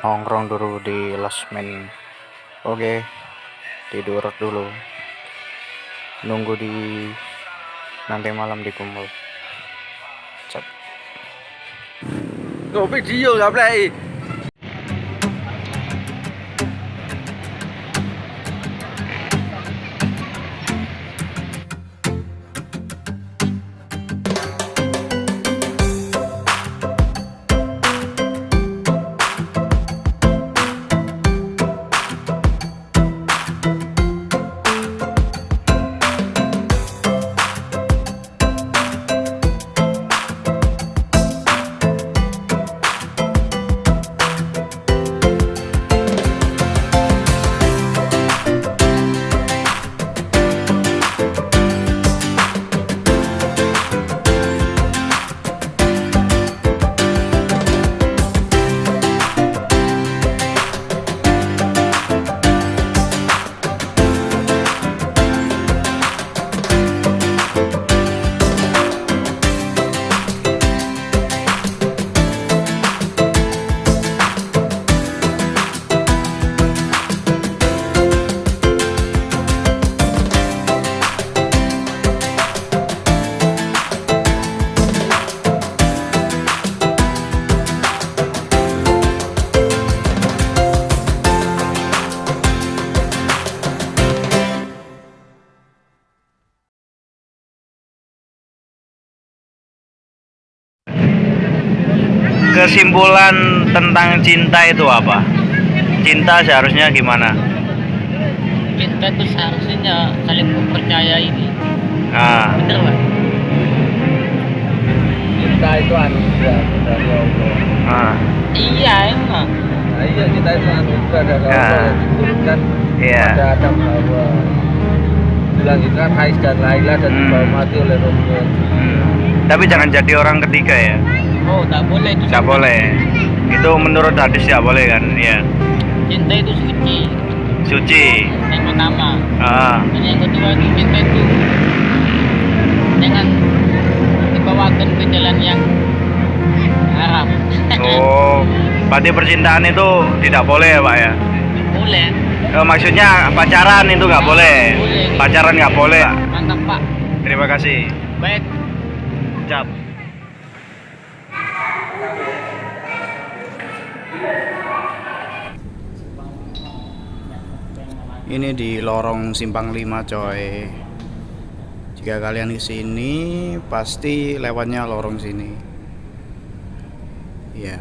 Nongkrong dulu di Losmen. Oke, tidur dulu, nunggu di nanti malam di kumpul. Cep. Video gặp lại. Kesimpulan tentang cinta itu apa? Cinta seharusnya gimana? Cinta itu seharusnya saling mempercayai ini. Nah, Bener Pak? Cinta itu anugerah dari Allah. nah, Iya emang. Nah, iya, cinta itu anugerah dari Allah yang diturunkan iya. pada Adam Hawa. Dilanjutkan Hais dan Laila dan dibawa mati oleh Rasulullah. Tapi jangan jadi orang ketiga ya. Oh tak boleh itu. Nggak boleh. Itu menurut hadis nggak boleh kan? Iya. Cinta itu suci. Suci. Yang pertama. Ah, Dan yang kedua itu cinta itu jangan dibawakan ke jalan yang haram. oh, berarti percintaan itu tidak boleh ya Pak ya? Boleh. Maksudnya pacaran itu nggak boleh. Boleh. Pacaran nggak boleh. Mantap Pak. Terima kasih. Baik. Cap. Ini di lorong Simpang 5 coy. Jika kalian kesini pasti lewatnya lorong sini. Ya.